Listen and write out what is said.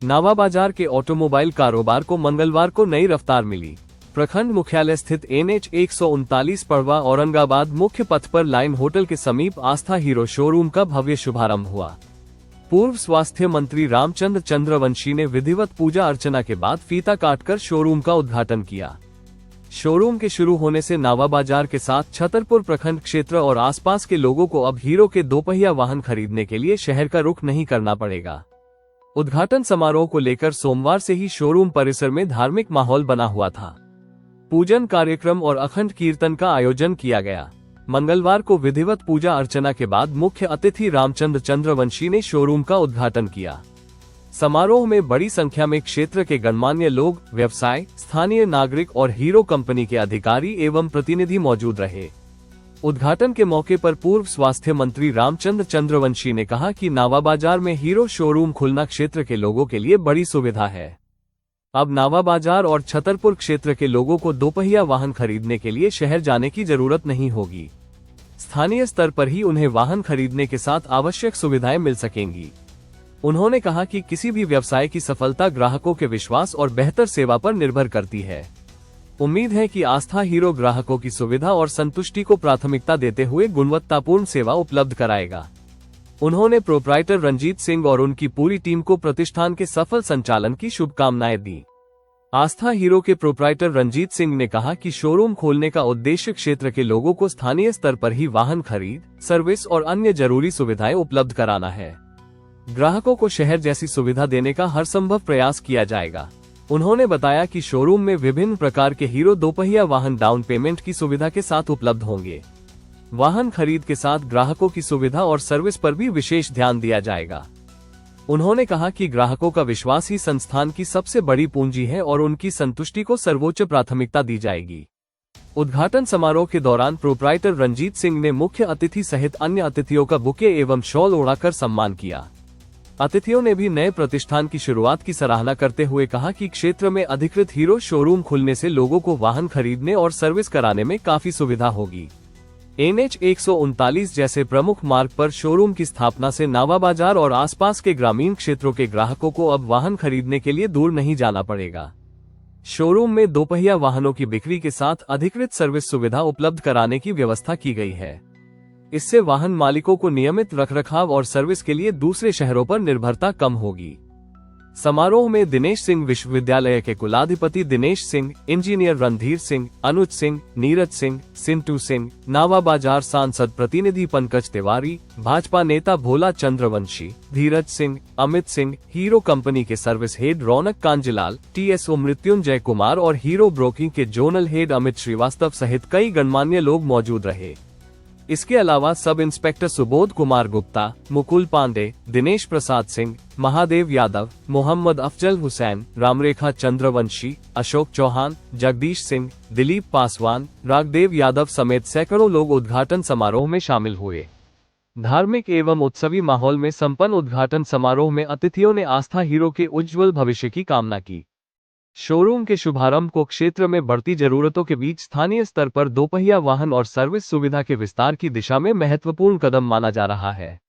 नावा बाजार के ऑटोमोबाइल कारोबार को मंगलवार को नई रफ्तार मिली। प्रखंड मुख्यालय स्थित NH 139 पड़वा औरंगाबाद मुख्य पथ पर लाइन होटल के समीप आस्था हीरो शोरूम का भव्य शुभारंभ हुआ। पूर्व स्वास्थ्य मंत्री रामचंद्र चंद्रवंशी ने विधिवत पूजा अर्चना के बाद फीता काटकर शोरूम का उद्घाटन किया। शोरूम के शुरू होने से नावा बाजार के साथ छतरपुर प्रखंड क्षेत्र और आसपास के लोगों को अब हीरो के दोपहिया वाहन खरीदने के लिए शहर का रुख नहीं करना पड़ेगा। उद्घाटन समारोह को लेकर सोमवार से ही शोरूम परिसर में धार्मिक माहौल बना हुआ था। पूजन कार्यक्रम और अखंड कीर्तन का आयोजन किया गया। मंगलवार को विधिवत पूजा अर्चना के बाद मुख्य अतिथि रामचंद्र चंद्रवंशी ने शोरूम का उद्घाटन किया। समारोह में बड़ी संख्या में क्षेत्र के गणमान्य लोग, व्यवसाय, स्थानीय नागरिक और हीरो कंपनी के अधिकारी एवं प्रतिनिधि मौजूद रहे। उद्घाटन के मौके पर पूर्व स्वास्थ्य मंत्री रामचंद्र चंद्रवंशी ने कहा कि नावा बाजार में हीरो शोरूम खुलना क्षेत्र के लोगों के लिए बड़ी सुविधा है। अब नावा बाजार और छतरपुर क्षेत्र के लोगों को दोपहिया वाहन खरीदने के लिए शहर जाने की जरूरत नहीं होगी। स्थानीय स्तर पर ही उन्हें वाहन खरीदने के साथ आवश्यक सुविधाएं मिल सकेंगी। उन्होंने कहा कि किसी भी व्यवसाय की सफलता ग्राहकों के विश्वास और बेहतर सेवा पर निर्भर करती है। उम्मीद है कि आस्था हीरो ग्राहकों की सुविधा और संतुष्टि को प्राथमिकता देते हुए गुणवत्तापूर्ण सेवा उपलब्ध कराएगा। उन्होंने प्रोप्राइटर रंजीत सिंह और उनकी पूरी टीम को प्रतिष्ठान के सफल संचालन की शुभकामनाएं दी। आस्था हीरो के प्रोप्राइटर रंजीत सिंह ने कहा कि शोरूम खोलने का उद्देश्य क्षेत्र के लोगों को स्थानीय स्तर पर ही वाहन खरीद, सर्विस और अन्य जरूरी सुविधाएं उपलब्ध कराना है। ग्राहकों को शहर जैसी सुविधा देने का हर संभव प्रयास किया जाएगा। उन्होंने बताया कि शोरूम में विभिन्न प्रकार के हीरो दोपहिया वाहन डाउन पेमेंट की सुविधा के साथ उपलब्ध होंगे। वाहन खरीद के साथ ग्राहकों की सुविधा और सर्विस पर भी विशेष ध्यान दिया जाएगा। उन्होंने कहा कि ग्राहकों का विश्वास ही संस्थान की सबसे बड़ी पूंजी है और उनकी संतुष्टि को सर्वोच्च प्राथमिकता दी जाएगी। उद्घाटन समारोह के दौरान प्रोप्राइटर रंजीत सिंह ने मुख्य अतिथि सहित अन्य अतिथियों का बुके एवं शॉल ओढ़ाकर सम्मान किया। अतिथियों ने भी नए प्रतिष्ठान की शुरुआत की सराहना करते हुए कहा कि क्षेत्र में अधिकृत हीरो शोरूम खुलने से लोगों को वाहन खरीदने और सर्विस कराने में काफी सुविधा होगी। NH 139 जैसे प्रमुख मार्ग पर शोरूम की स्थापना से नावा बाजार और आसपास के ग्रामीण क्षेत्रों के ग्राहकों को अब वाहन खरीदने के लिए दूर नहीं जाना पड़ेगा। शोरूम में दोपहिया वाहनों की बिक्री के साथ अधिकृत सर्विस सुविधा उपलब्ध कराने की व्यवस्था की गई है। इससे वाहन मालिकों को नियमित रखरखाव और सर्विस के लिए दूसरे शहरों पर निर्भरता कम होगी। समारोह में दिनेश सिंह विश्वविद्यालय के कुलाधिपति दिनेश सिंह, इंजीनियर रणधीर सिंह, अनुज सिंह, नीरज सिंह, सिंटू सिंह, नावा बाजार सांसद प्रतिनिधि पंकज तिवारी, भाजपा नेता भोला चंद्रवंशी, धीरज सिंह, अमित सिंह, हीरो कंपनी के सर्विस हेड रौनक कांजिलाल, TSO मृत्युंजय कुमार और हीरो ब्रोकिंग के जोनल हेड अमित श्रीवास्तव सहित कई गणमान्य लोग मौजूद रहे। इसके अलावा सब इंस्पेक्टर सुबोध कुमार गुप्ता, मुकुल पांडे, दिनेश प्रसाद सिंह, महादेव यादव, मोहम्मद अफजल हुसैन, रामरेखा चंद्रवंशी, अशोक चौहान, जगदीश सिंह, दिलीप पासवान, राघदेव यादव समेत सैकड़ों लोग उद्घाटन समारोह में शामिल हुए। धार्मिक एवं उत्सवी माहौल में संपन्न उद्घाटन समारोह में अतिथियों ने आस्था हीरो के उज्जवल भविष्य की कामना की। शोरूम के शुभारंभ को क्षेत्र में बढ़ती जरूरतों के बीच स्थानीय स्तर पर दोपहिया वाहन और सर्विस सुविधा के विस्तार की दिशा में महत्वपूर्ण कदम माना जा रहा है।